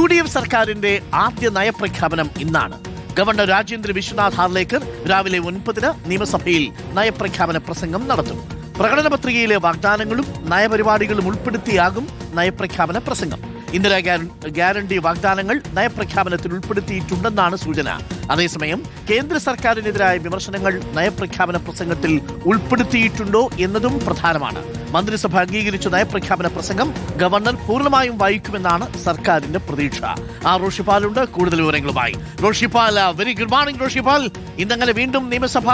UDF സർക്കാരിന്റെ ആദ്യ നയപ്രഖ്യാപനം ഇന്നാണ്. ഗവർണർ രാജേന്ദ്ര വിശ്വനാഥ് ഹാർലേക്കർ രാവിലെ 9-ന് നിയമസഭയിൽ നയപ്രഖ്യാപന പ്രസംഗം നടത്തും. പ്രകടന പത്രികയിലെ വാഗ്ദാനങ്ങളും നയപരിപാടികളും ഉൾപ്പെടുത്തിയാകും നയപ്രഖ്യാപന പ്രസംഗം. ഇന്ദിരാ ഗ്യാരണ്ടി വാഗ്ദാനങ്ങൾ നയപ്രഖ്യാപനത്തിൽ ഉൾപ്പെടുത്തിയിട്ടുണ്ടെന്നാണ് സൂചന. അതേസമയം കേന്ദ്ര സർക്കാരിനെതിരായ വിമർശനങ്ങൾ നയപ്രഖ്യാപന പ്രസംഗത്തിൽ ഉൾപ്പെടുത്തിയിട്ടുണ്ടോ എന്നതും പ്രധാനമാണ്. മന്ത്രിസഭ അംഗീകരിച്ച നയപ്രഖ്യാപന പ്രസംഗം ഗവർണർ പൂർണ്ണമായും വായിക്കുമെന്നാണ് സർക്കാരിന്റെ പ്രതീക്ഷ. റോഷിപാലുണ്ട് കൂടുതൽ വിവരങ്ങളുമായി. Roshipal, very good morning Roshipal. ഇന്നങ്ങനെ വീണ്ടും നിയമസഭ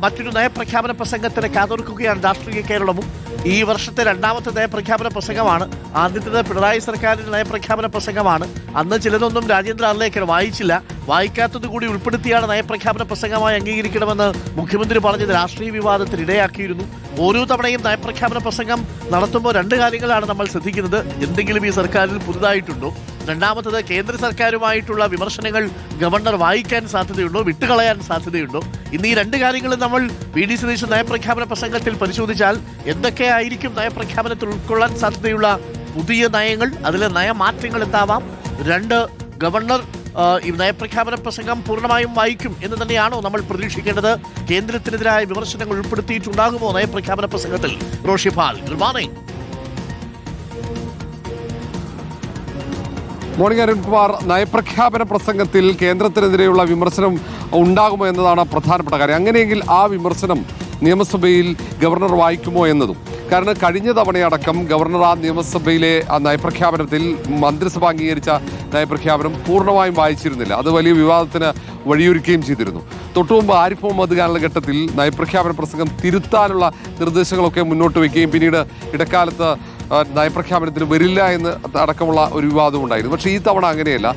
മറ്റൊരു നയപ്രഖ്യാപന പ്രസംഗത്തിന് കാതോർക്കുകയാണ് രാഷ്ട്രീയ കേരളവും. ഈ വർഷത്തെ രണ്ടാമത്തെ നയപ്രഖ്യാപന പ്രസംഗമാണ്. ആദ്യത്തേത് പിണറായി സർക്കാരിന്റെ നയപ്രഖ്യാപന പ്രസംഗമാണ്. അന്ന് ചിലതൊന്നും രാജേന്ദ്ര ഹാർലേക്കർ വായിച്ചില്ല. വായിക്കാത്തത് കൂടി ഉൾപ്പെടുത്തിയാണ് നയപ്രഖ്യാപന പ്രസംഗമായി അംഗീകരിക്കണമെന്ന് മുഖ്യമന്ത്രി പറഞ്ഞത് രാഷ്ട്രീയ വിവാദത്തിന് ഇടയാക്കിയിരുന്നു. ഓരോ തവണയും നയപ്രഖ്യാപന പ്രസംഗം നടത്തുമ്പോൾ രണ്ട് കാര്യങ്ങളാണ് നമ്മൾ ശ്രദ്ധിക്കുന്നത്. എന്തെങ്കിലും ഈ സർക്കാരിൽ പുതുതായിട്ടുണ്ടോ? രണ്ടാമത്തത്, കേന്ദ്ര സർക്കാരുമായിട്ടുള്ള വിമർശനങ്ങൾ ഗവർണർ വായിക്കാൻ സാധ്യതയുണ്ടോ, വിട്ടുകളയാൻ സാധ്യതയുണ്ടോ? ഇന്ന് ഈ രണ്ട് കാര്യങ്ങളും നമ്മൾ VD സതീശൻ നയപ്രഖ്യാപന പ്രസംഗത്തിൽ പരിശോധിച്ചാൽ എന്തൊക്കെയായിരിക്കും നയപ്രഖ്യാപനത്തിൽ ഉൾക്കൊള്ളാൻ സാധ്യതയുള്ള പുതിയ നയങ്ങൾ, അതിലെ നയമാറ്റങ്ങൾ എന്താവാം? രണ്ട്, ഗവർണർ ഈ നയപ്രഖ്യാപന പ്രസംഗം പൂർണ്ണമായും വായിക്കും എന്ന് തന്നെയാണോ നമ്മൾ പ്രതീക്ഷിക്കേണ്ടത്? കേന്ദ്രത്തിനെതിരായ വിമർശനങ്ങൾ ഉൾപ്പെടുത്തിയിട്ടുണ്ടാകുമോ നയപ്രഖ്യാപന പ്രസംഗത്തിൽ? Roshipal, good morning. Morning Arunkumar. നയപ്രഖ്യാപന പ്രസംഗത്തിൽ കേന്ദ്രത്തിനെതിരെയുള്ള വിമർശനം ഉണ്ടാകുമോ എന്നതാണ് പ്രധാനപ്പെട്ട കാര്യം. അങ്ങനെയെങ്കിൽ ആ വിമർശനം നിയമസഭയിൽ ഗവർണർ വായിക്കുമോ എന്നതും. കാരണം കഴിഞ്ഞ തവണയടക്കം ഗവർണർ ആ നിയമസഭയിലെ ആ നയപ്രഖ്യാപനത്തിൽ മന്ത്രിസഭ അംഗീകരിച്ച നയപ്രഖ്യാപനം പൂർണ്ണമായും വായിച്ചിരുന്നില്ല. അത് വലിയ വിവാദത്തിന് വഴിയൊരുക്കുകയും ചെയ്തിരുന്നു. തൊട്ടുമുമ്പ് ആരിഫ് മുഹമ്മദ് കാലഘട്ടത്തിൽ നയപ്രഖ്യാപന പ്രസംഗം തിരുത്താനുള്ള നിർദ്ദേശങ്ങളൊക്കെ മുന്നോട്ട് വയ്ക്കുകയും പിന്നീട് ഇടക്കാലത്ത് നയപ്രഖ്യാപനത്തിന് വരില്ല എന്ന് അടക്കമുള്ള ഒരു വിവാദം ഉണ്ടായിരുന്നു. പക്ഷേ ഈ തവണ അങ്ങനെയല്ല.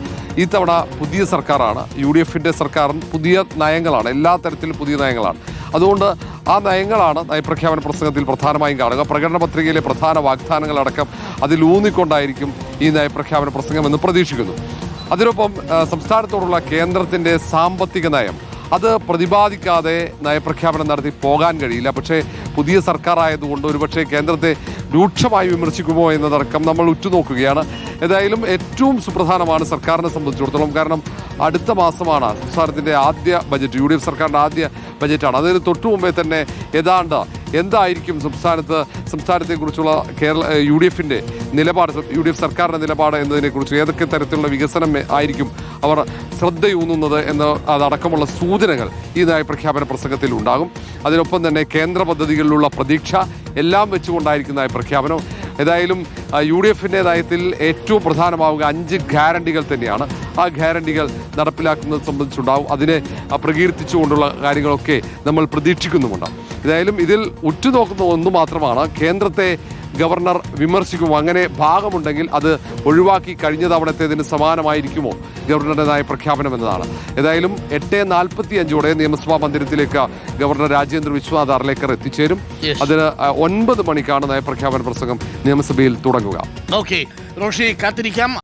ഈ തവണ പുതിയ സർക്കാരാണ്, UDFന്റെ സർക്കാരിന് പുതിയ നയങ്ങളാണ്, എല്ലാ തരത്തിലും പുതിയ നയങ്ങളാണ്. അതുകൊണ്ട് ആ നയങ്ങളാണ് നയപ്രഖ്യാപന പ്രസംഗത്തിൽ പ്രധാനമായും കാണുക. പ്രകടന പത്രികയിലെ പ്രധാന വാഗ്ദാനങ്ങളടക്കം അതിലൂന്നിക്കൊണ്ടായിരിക്കും ഈ നയപ്രഖ്യാപന പ്രസംഗം എന്ന് പ്രതീക്ഷിക്കുന്നു. അതിനൊപ്പം സംസ്ഥാനത്തോടുള്ള കേന്ദ്രത്തിൻ്റെ സാമ്പത്തിക നയം അത് പ്രതിപാദിക്കാതെ നയപ്രഖ്യാപനം നടത്തി പോകാൻ കഴിയില്ല. പക്ഷേ പുതിയ സർക്കാർ ആയതുകൊണ്ട് ഒരുപക്ഷെ കേന്ദ്രത്തെ രൂക്ഷമായി വിമർശിക്കുമോ എന്നതടക്കം നമ്മൾ ഉറ്റുനോക്കുകയാണ്. ഏതായാലും ഏറ്റവും സുപ്രധാനമാണ് സർക്കാരിനെ സംബന്ധിച്ചിടത്തോളം. കാരണം അടുത്ത മാസമാണ് സംസ്ഥാനത്തിൻ്റെ ആദ്യ ബജറ്റ്, UDF സർക്കാരിൻ്റെ ആദ്യ ബജറ്റാണ്. അതിന് തൊട്ടു മുമ്പേ തന്നെ ഏതാണ്ട് എന്തായിരിക്കും സംസ്ഥാനത്തെക്കുറിച്ചുള്ള UDFന്റെ നിലപാട്, UDF സർക്കാരിൻ്റെ നിലപാട് എന്നതിനെക്കുറിച്ച്, ഏതൊക്കെ തരത്തിലുള്ള വികസനം ആയിരിക്കും അവർ ശ്രദ്ധയൂന്നുന്നത് എന്ന് അതടക്കമുള്ള സൂചനകൾ ഈ നയപ്രഖ്യാപന പ്രസംഗത്തിൽ ഉണ്ടാകും. അതിനൊപ്പം തന്നെ കേന്ദ്ര പദ്ധതികളിലുള്ള പ്രതീക്ഷ എല്ലാം വെച്ചുകൊണ്ടായിരിക്കും നയപ്രഖ്യാപനം. ഏതായാലും UDFന്റെ നയത്തിൽ ഏറ്റവും പ്രധാനമാവുക 5 ഗ്യാരണ്ടികൾ തന്നെയാണ്. ആ ഗ്യാരണ്ടികൾ നടപ്പിലാക്കുന്നത് സംബന്ധിച്ചുണ്ടാവും. അതിനെ പ്രകീർത്തിച്ചുകൊണ്ടുള്ള കാര്യങ്ങളൊക്കെ നമ്മൾ പ്രതീക്ഷിക്കുന്നുമുണ്ട്. ഏതായാലും ഇതിൽ ഉറ്റുനോക്കുന്ന ഒന്ന് മാത്രമാണ്, കേന്ദ്രത്തെ ഗവർണർ വിമർശിക്കുമോ? അങ്ങനെ ഭാഗമുണ്ടെങ്കിൽ അത് ഒഴിവാക്കി കഴിഞ്ഞ തവണത്തേതിന് സമാനമായിരിക്കുമോ ഗവർണറുടെ നയപ്രഖ്യാപനം എന്നതാണ്. ഏതായാലും 8:45 നിയമസഭാ മന്ദിരത്തിലേക്ക് ഗവർണർ രാജേന്ദ്ര വിശ്വനാഥ് ഹാർലേക്കർ എത്തിച്ചേരും. അതിന് 9 മണിക്കാണ് നയപ്രഖ്യാപന പ്രസംഗം നിയമസഭയിൽ തുടങ്ങുക. ഓക്കെ റോഷി, കാത്തിരിക്കാം.